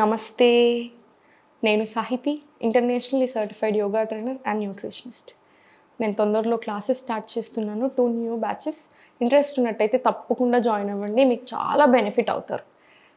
నమస్తే. నేను Sahithi, internationally certified yoga trainer and nutritionist. నేను తొందరలో క్లాసెస్ స్టార్ట్ చేస్తున్నాను. 2 న్యూ బ్యాచెస్. ఇంట్రెస్ట్ ఉన్నట్టయితే తప్పకుండా జాయిన్ అవ్వండి. మీకు చాలా బెనిఫిట్ అవుతారు.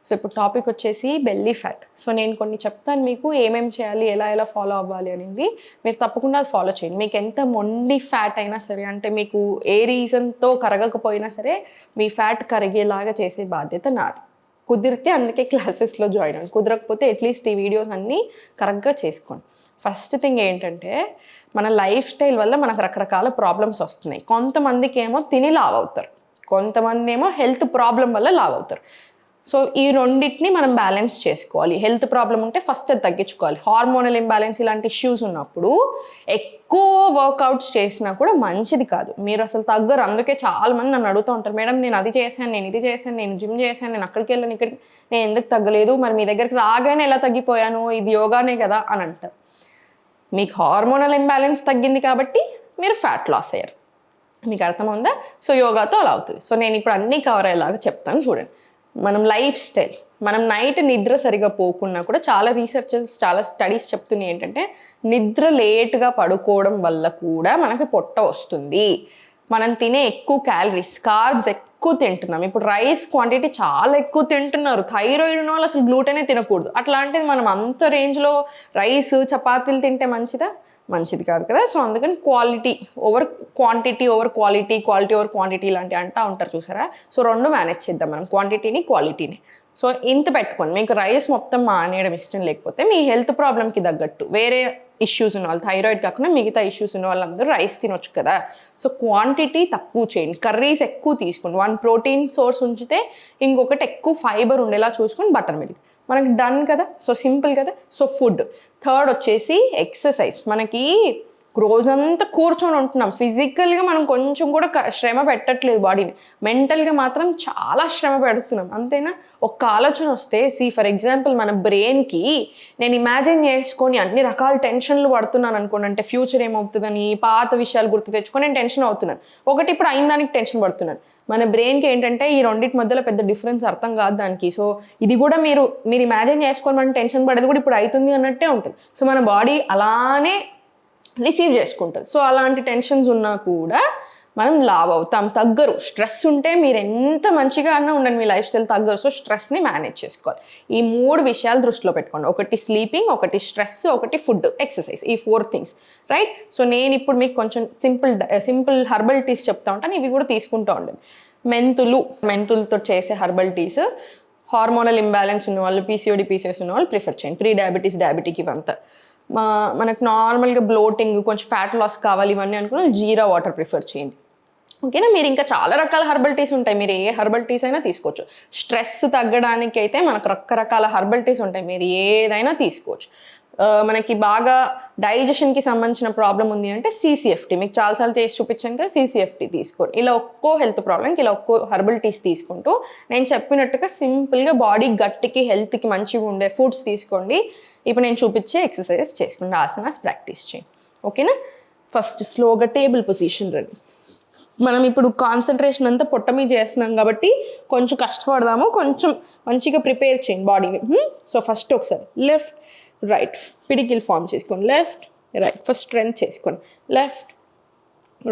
సో ఇప్పుడు టాపిక్ వచ్చేసి బెల్లీ ఫ్యాట్. సో నేను కొన్ని చెప్తాను మీకు ఏమేమి చేయాలి, ఎలా ఫాలో అవ్వాలి అనేది. మీరు తప్పకుండా అది ఫాలో చేయండి. మీకు ఎంత మొండి ఫ్యాట్ అయినా సరే, అంటే మీకు ఏ రీజన్తో కరగకపోయినా సరే, మీ ఫ్యాట్ కరిగేలాగా చేసే బాధ్యత నాది. కుదిరితే అందుకే క్లాసెస్లో జాయిన్ అవ్వండి. కుదరకపోతే అట్లీస్ట్ ఈ వీడియోస్ అన్నీ కరెక్ట్గా చేసుకోండి. ఫస్ట్ థింగ్ ఏంటంటే, మన లైఫ్ స్టైల్ వల్ల మనకు రకరకాల ప్రాబ్లమ్స్ వస్తున్నాయి. కొంతమందికి ఏమో తిని లావ్ అవుతారు, కొంతమంది ఏమో హెల్త్ ప్రాబ్లం వల్ల లావ్ అవుతారు. సో ఈ రెండింటిని మనం బ్యాలెన్స్ చేసుకోవాలి. హెల్త్ ప్రాబ్లం ఉంటే ఫస్ట్ అది తగ్గించుకోవాలి. హార్మోనల్ ఇంబ్యాలెన్స్ ఇలాంటి ఇష్యూస్ ఉన్నప్పుడు ఎక్కువ వర్కౌట్స్ చేసినా కూడా మంచిది కాదు. మీరు అసలు తగ్గరు. అందుకే చాలామంది నన్ను అడుగుతూ ఉంటారు, మేడం నేను అది చేశాను, నేను ఇది చేశాను, నేను జిమ్ చేశాను, నేను అక్కడికి వెళ్ళాను, ఇక్కడికి, నేను ఎందుకు తగ్గలేదు, మరి మీ దగ్గరికి రాగానే ఎలా తగ్గిపోయాను, ఇది యోగానే కదా అని అంటారు. మీకు హార్మోనల్ ఇంబ్యాలెన్స్ తగ్గింది కాబట్టి మీరు ఫ్యాట్ లాస్ అయ్యారు. మీకు అర్థమవుందా? సో యోగాతో అలా అవుతుంది. సో నేను ఇప్పుడు అన్నీ కవర్ అయ్యేలాగా చెప్తాను చూడండి. మనం లైఫ్ స్టైల్, మనం నైట్ నిద్ర సరిగా పోకున్నా కూడా చాలా రీసెర్చెస్, చాలా స్టడీస్ చెప్తున్నాయి ఏంటంటే, నిద్ర లేట్గా పడుకోవడం వల్ల కూడా మనకి పొట్ట వస్తుంది. మనం తినే ఎక్కువ క్యాలరీస్, కార్బ్స్ ఎక్కువ తింటున్నాం. ఇప్పుడు రైస్ క్వాంటిటీ చాలా ఎక్కువ తింటున్నారు. థైరాయిడ్ ఉన్న వాళ్ళు అసలు గ్లూటెనే తినకూడదు. అట్లాంటిది మనం అంత రేంజ్లో రైస్, చపాతీలు తింటే మంచిదా? మంచిది కాదు కదా. సో అందుకని quality over quantity, over quality, quality over quantity ఇలాంటి అంటూ ఉంటారు చూసారా. సో రెండు మేనేజ్ చేద్దాం మనం, క్వాంటిటీని క్వాలిటీని. సో ఇంత పెట్టుకోండి. మీకు రైస్ మొత్తం మానేయడం ఇష్టం లేకపోతే, మీ హెల్త్ ప్రాబ్లమ్కి తగ్గట్టు వేరే ఇష్యూస్ ఉన్న వాళ్ళు, థైరాయిడ్ కాకుండా మిగతా ఇష్యూస్ ఉన్న వాళ్ళందరూ రైస్ తినొచ్చు కదా. సో క్వాంటిటీ తక్కువ చేయండి, కర్రీస్ ఎక్కువ తీసుకోండి. 1 ప్రోటీన్ సోర్స్ ఉంచితే ఇంకొకటి ఎక్కువ ఫైబర్ ఉండేలా చూసుకొని బటర్ మిల్క్. మనకి డన్ కదా. సో సింపుల్ కదా. So food. థర్డ్ వచ్చేసి ఎక్సర్సైజ్. మనకి రోజంతా కూర్చొని ఉంటున్నాం, ఫిజికల్గా మనం కొంచెం కూడా శ్రమ పెట్టట్లేదు బాడీని, మెంటల్గా మాత్రం చాలా శ్రమ పెడుతున్నాం, అంతేనా? ఒక్క ఆలోచన వస్తే, ఫర్ ఎగ్జాంపుల్ మన బ్రెయిన్కి నేను ఇమాజిన్ చేసుకొని అన్ని రకాల టెన్షన్లు పడుతున్నాను అనుకోండి, అంటే ఫ్యూచర్ ఏమవుతుందని పాత విషయాలు గుర్తు తెచ్చుకొని నేను టెన్షన్ అవుతున్నాను. ఒకటి ఇప్పుడు అయిన దానికి టెన్షన్ పడుతున్నాను. మన బ్రెయిన్కి ఏంటంటే ఈ రెండింటి మధ్యలో పెద్ద డిఫరెన్స్ అర్థం కాదు దానికి. సో ఇది కూడా మీరు ఇమాజిన్ చేసుకొని మనం టెన్షన్ పడేది కూడా ఇప్పుడు అవుతుంది అన్నట్టే ఉంటుంది. సో మన బాడీ అలానే రిసీవ్ చేసుకుంటుంది. సో అలాంటి టెన్షన్స్ ఉన్నా కూడా మనం లావ్ అవుతాం, తగ్గరు. స్ట్రెస్ ఉంటే మీరు ఎంత మంచిగా అన్నా ఉండండి, మీ లైఫ్ స్టైల్ తగ్గరు. సో స్ట్రెస్ని మేనేజ్ చేసుకోవాలి. ఈ 3 విషయాలు దృష్టిలో పెట్టుకోండి. ఒకటి స్లీపింగ్, ఒకటి స్ట్రెస్, ఒకటి ఫుడ్, ఎక్సర్సైజ్. ఈ 4 థింగ్స్, రైట్? సో నేను ఇప్పుడు మీకు కొంచెం సింపుల్ హర్బల్ టీస్ చెప్తా ఉంటాను, ఇవి కూడా తీసుకుంటూ ఉండండి. మెంతులతో చేసే హర్బల్ టీస్ హార్మోనల్ ఇంబ్యాలెన్స్ ఉన్న వాళ్ళు, PCOS ఉన్న వాళ్ళు ప్రిఫర్ చేయండి. ప్రీ డయాబెటీస్, డయాబెటిక్ ఇవంతా. మనకు నార్మల్గా బ్లోటింగ్, కొంచెం ఫ్యాట్ లాస్ కావాలి ఇవన్నీ అనుకుని జీరా వాటర్ ప్రిఫర్ చేయండి, ఓకేనా? మీరు ఇంకా చాలా రకాల హర్బల్ టీస్ ఉంటాయి, మీరు ఏ హర్బల్ టీస్ అయినా తీసుకోవచ్చు. స్ట్రెస్ తగ్గడానికి అయితే మనకు రకరకాల హర్బల్ టీస్ ఉంటాయి, మీరు ఏదైనా తీసుకోవచ్చు. మనకి బాగా డైజెషన్కి సంబంధించిన ప్రాబ్లం ఉంది అంటే CCFT, మీకు చాలాసార్లు చేసి చూపించాను కదా, CCFT తీసుకోండి. ఇలా ఒక్కో హెల్త్ ప్రాబ్లంకి ఇలా ఒక్కో హర్బల్ టీస్ తీసుకుంటూ నేను చెప్పినట్టుగా సింపుల్గా బాడీ గట్టికి, హెల్త్కి మంచిగా ఉండే ఫుడ్స్ తీసుకోండి. ఇప్పుడు నేను చూపించే ఎక్సర్సైజెస్ చేసుకోండి, ఆసనాస్ ప్రాక్టీస్ చేయండి, ఓకేనా? ఫస్ట్ స్లోగా టేబుల్ పొజిషన్ రండి. మనం ఇప్పుడు కాన్సన్ట్రేషన్ అంతా పొట్ట మీద చేస్తున్నాం కాబట్టి కొంచెం కష్టపడదాము, కొంచెం మంచిగా ప్రిపేర్ చేయండి బాడీని. సో ఫస్ట్ ఒకసారి లెఫ్ట్ రైట్ పిడికిల్ ఫామ్ చేసుకోండి, లెఫ్ట్ రైట్. ఫస్ట్ స్ట్రెంత్ చేసుకోండి, left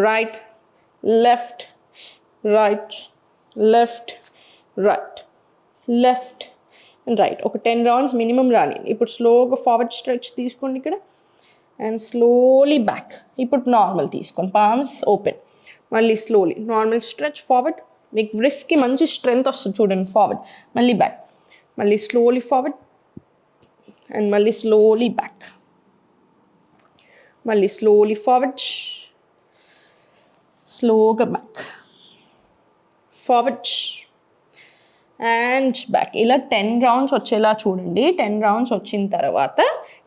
right, left right, left right, left right. ఒక 10 రౌండ్స్ మినిమం రాని. ఇప్పుడు స్లోగా ఫార్వర్డ్ స్ట్రెచ్ తీసుకోండి ఇక్కడ, అండ్ స్లోలీ బ్యాక్. ఇప్పుడు నార్మల్ తీసుకోండి, పామ్స్ ఓపెన్. మళ్ళీ స్లోలీ నార్మల్ స్ట్రెచ్ ఫార్వర్డ్. మీకు రిస్క్కి మంచి స్ట్రెంగ్త్ వస్తుంది చూడండి, ఫార్వర్డ్, మళ్ళీ బ్యాక్, మళ్ళీ స్లోలీ ఫార్వర్డ్, అండ్ మళ్ళీ స్లోలీ బ్యాక్, మళ్ళీ స్లోలీ ఫార్వర్డ్, స్లోగా బ్యాక్, ఫార్వర్డ్ అండ్ బ్యాక్. ఇలా 10 రౌండ్స్ వచ్చేలా చూడండి. 10 రౌండ్స్ వచ్చిన తర్వాత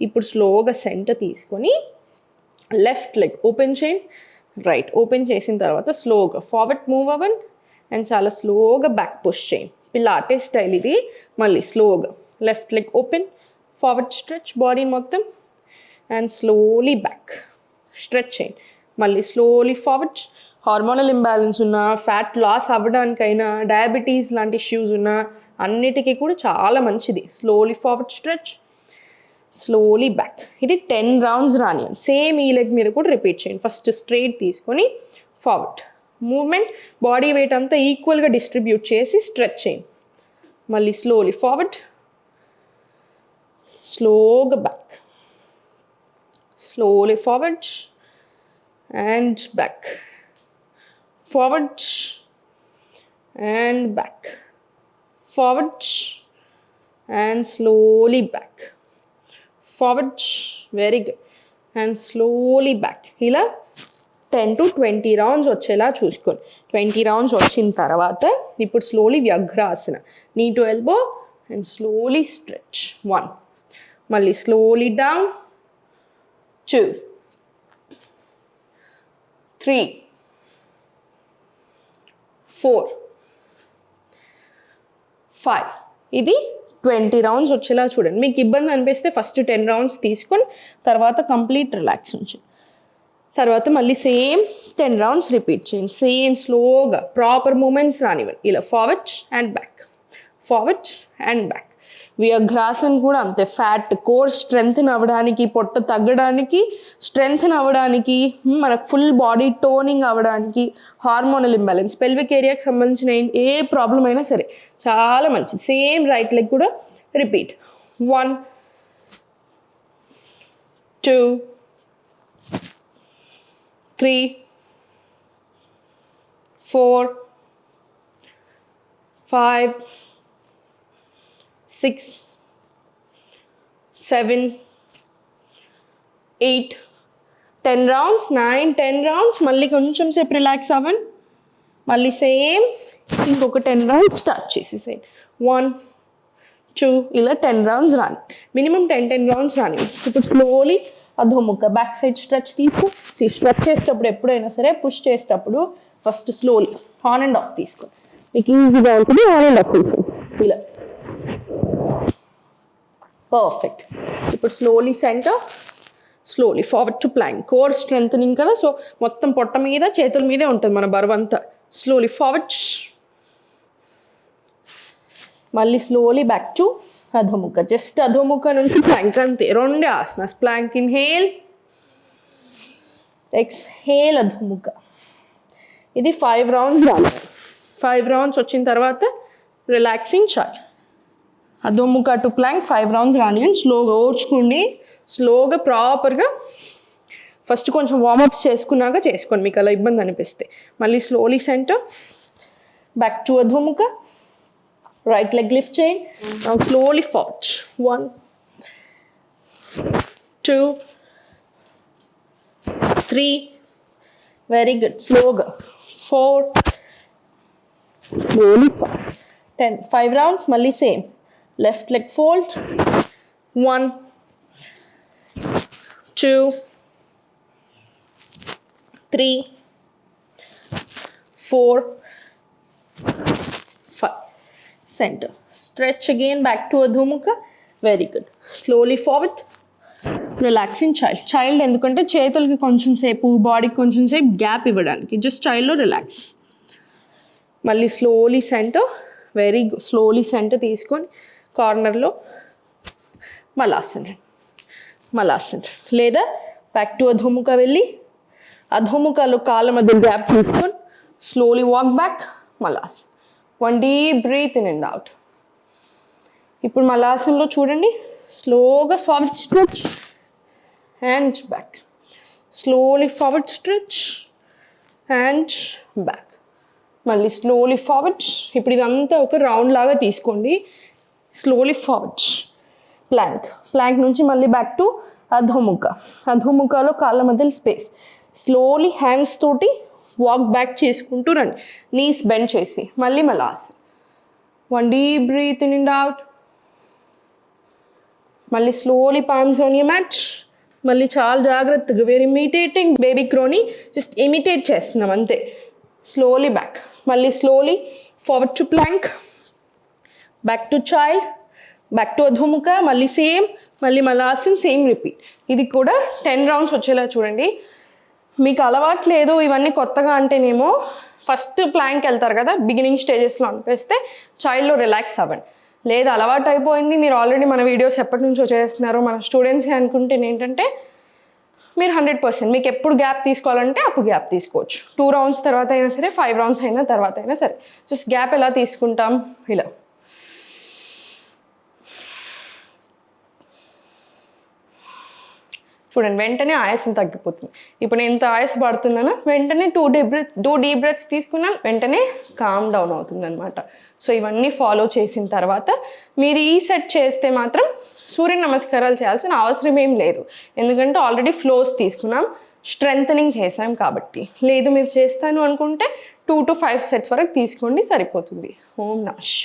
ఇప్పుడు స్లోగా సెంటర్ తీసుకొని లెఫ్ట్ లెగ్ ఓపెన్ చేయండి, రైట్ ఓపెన్ చేసిన తర్వాత స్లోగా ఫార్వర్డ్ మూవ్ అవ్వండి, అండ్ చాలా స్లోగా బ్యాక్ పుష్ చేయండి. పిలాటే స్టైల్ ఇది. మళ్ళీ స్లోగా left leg open, forward stretch body మొత్తం, అండ్ స్లోలీ బ్యాక్ స్ట్రెచ్ చేయండి. మళ్ళీ స్లోలీ ఫార్వర్డ్. హార్మోనల్ ఇంబ్యాలెన్స్ ఉన్నా, ఫ్యాట్ లాస్ అవ్వడానికైనా, డయాబెటీస్ లాంటి ఇష్యూస్ ఉన్నా, అన్నిటికీ కూడా చాలా మంచిది. Slowly forward stretch, slowly back. ఇది 10 రౌండ్స్ రానియండి. సేమ్ ఈ లెగ్ మీద కూడా రిపీట్ చేయండి. ఫస్ట్ స్ట్రైట్ తీసుకొని ఫార్వర్డ్ మూవ్మెంట్, బాడీ వెయిట్ అంతా ఈక్వల్గా డిస్ట్రిబ్యూట్ చేసి స్ట్రెచ్ చేయండి. మళ్ళీ స్లోలీ ఫార్వర్డ్, స్లోగా back, slowly forward and back, forward and back, forward and slowly back, forward, very good, and slowly back. ఇలా 10 to 20 రౌండ్స్ వచ్చేలా చూసుకోండి. 20 రౌండ్స్ వచ్చిన తర్వాత ఇప్పుడు slowly Vyaghrasana, knee to elbow and slowly stretch. 1, మళ్ళీ స్లోలీ డౌన్, 2, 3, 4, 5. ఇది 20 rounds వచ్చేలా చూడండి. మీకు ఇబ్బంది అనిపిస్తే ఫస్ట్ 10 రౌండ్స్ తీసుకొని తర్వాత కంప్లీట్ రిలాక్స్ ఉంచండి. తర్వాత మళ్ళీ సేమ్ 10 రౌండ్స్ రిపీట్ చేయండి. సేమ్ స్లోగా ప్రాపర్ మూమెంట్స్ రానివ్వండి. ఇలా forward and back, forward and back. Vyaghrasan కూడా అంతే. ఫ్యాట్ కోర్ స్ట్రెంగ్త్ అవ్వడానికి, పొట్ట తగ్గడానికి, స్ట్రెంగ్త్ అవ్వడానికి, మనకు ఫుల్ బాడీ టోనింగ్ అవ్వడానికి, హార్మోనల్ ఇంబ్యాలెన్స్, పెల్విక్ ఏరియాకి సంబంధించిన ఏ ప్రాబ్లం అయినా సరే చాలా మంచిది. సేమ్ రైట్ లెగ్ కూడా రిపీట్. 1, 2, 3, 4, 5, 6, 7, 8, 10 rounds, 9, 10 rounds. మళ్ళీ కొంచెం సేపు రిలాక్స్ అవ్వండి. మళ్ళీ సేమ్ ఇంకొక 10 రౌండ్స్ స్టార్ట్ చేసేసేయండి. 1, 2, ఇలా 10 రౌండ్స్ రాని, మినిమం 10 రౌండ్స్ రాని. ఇప్పుడు స్లోలీ అధోముఖ బ్యాక్ సైడ్ స్ట్రెచ్ తీసుకో. స్ట్రెచ్ చేసేటప్పుడు ఎప్పుడైనా సరే పుష్ చేసేటప్పుడు first slowly on and of తీసుకో, మీకు ఈజీగా ఉంటుంది. ఆన్ అండ్ ఆఫ్ తీసుకో ఇలా. పర్ఫెక్ట్. ఇప్పుడు slowly center, slowly forward to plank. Core strengthening కదా, సో మొత్తం పొట్ట మీద చేతుల మీదే ఉంటుంది మన బరువంతా. స్లోలీ ఫార్వర్డ్, మళ్ళీ slowly back to Adhomukha. Just Adhomukha నుంచి ప్లాంక్ అంతే. 2 asanas. Plank inhale, exhale Adhomukha. ఇది 5 రౌండ్స్ రావాలి. 5 రౌండ్స్ వచ్చిన తర్వాత relaxing charge. Adhomukha to plank 5 rounds రానివ్వండి. స్లోగా ఓడ్చుకోండి. స్లోగా ప్రాపర్గా ఫస్ట్ కొంచెం వార్మప్స్ చేసుకున్నాక చేసుకోండి మీకు అలా ఇబ్బంది అనిపిస్తే. మళ్ళీ slowly center, back to Adhomukha. Right leg lift చేయండి. Now slowly forward. 1, 2, 3, very good. స్లోగా 4, స్లోలీ 10. 5 రౌండ్స్. మళ్ళీ same left leg fold. 1, 2, 3, 4, 5. Center. Stretch again back to Adhomukha. Very good. Slowly forward. Relaxing child. Child ఎందుకంటే చేతులకి కొంచెం సేపు, బాడీకి కొంచెం సేపు గ్యాప్ ఇవ్వడానికి. జస్ట్ చైల్డ్లో రిలాక్స్. మళ్ళీ slowly center. Very good. Slowly center తీసుకొని కార్నర్లో మలాసన్, మలాసన్. లేదా బ్యాక్ టు అధోముఖ వెళ్ళి అధోముఖలో కాళ్ళ మధ్య గ్యాప్ తీసుకొని slowly walk back, Malasan. 1 deep breath in and out. ఇప్పుడు మలాసన్లో చూడండి, స్లోగా forward stretch and back, slowly forward stretch and back, మళ్ళీ స్లోలీ ఫార్వర్డ్. ఇప్పుడు ఇదంతా ఒక రౌండ్ లాగా తీసుకోండి. స్లోలీ ఫార్వర్డ్ ప్లాంక్, ప్లాంక్ నుంచి మళ్ళీ బ్యాక్ టు అధోముఖ. అధోముఖలో కాళ్ళ మధ్యలో స్పేస్. స్లోలీ హ్యాండ్స్ తోటి వాక్ బ్యాక్ చేసుకుంటూ రండి, నీస్ బెండ్ చేసి. మళ్ళీ Malasan. 1 deep breath in and out. మళ్ళీ slowly palms on your mat. మళ్ళీ చాలా జాగ్రత్తగా, where imitating baby crony, just imitate చేస్తున్నాం అంతే. Slowly back. మళ్ళీ slowly forward to plank, back to child, back to Adhomukha. మళ్ళీ సేమ్, మళ్ళీ మలాసన్, సేమ్ రిపీట్. ఇది కూడా 10 రౌండ్స్ వచ్చేలా చూడండి. మీకు అలవాటు లేదు ఇవన్నీ కొత్తగా అంటేనేమో ఫస్ట్ ప్లాంక్ వెళ్తారు కదా, బిగినింగ్ స్టేజెస్లో అనిపిస్తే చైల్డ్లో రిలాక్స్ అవ్వండి. లేదు అలవాటు అయిపోయింది, మీరు ఆల్రెడీ మన వీడియోస్ ఎప్పటి నుంచో చేస్తున్నారు, మన స్టూడెంట్సే అనుకుంటే ఏంటంటే మీరు 100% మీకు ఎప్పుడు గ్యాప్ తీసుకోవాలంటే అప్పుడు గ్యాప్ తీసుకోవచ్చు. 2 రౌండ్స్ తర్వాత అయినా సరే, 5 రౌండ్స్ అయినా తర్వాత అయినా సరే. జస్ట్ గ్యాప్ ఎలా తీసుకుంటాం, ఇలా చూడండి, వెంటనే ఆయాసం తగ్గిపోతుంది. ఇప్పుడు నేను ఎంత ఆయాస పడుతున్నానో వెంటనే 2 డీప్ బ్రెత్స్ తీసుకున్నాను, వెంటనే కామ్ డౌన్ అవుతుంది అనమాట. సో ఇవన్నీ ఫాలో చేసిన తర్వాత మీరు ఈ సెట్ చేస్తే మాత్రం సూర్య నమస్కారాలు చేయాల్సిన అవసరం ఏం లేదు. ఎందుకంటే ఆల్రెడీ ఫ్లోస్ తీసుకున్నాం, స్ట్రెంథనింగ్ చేసాం కాబట్టి. లేదు మీరు చేస్తాను అనుకుంటే 2 to 5 సెట్స్ వరకు తీసుకోండి, సరిపోతుంది. ఓం నమః.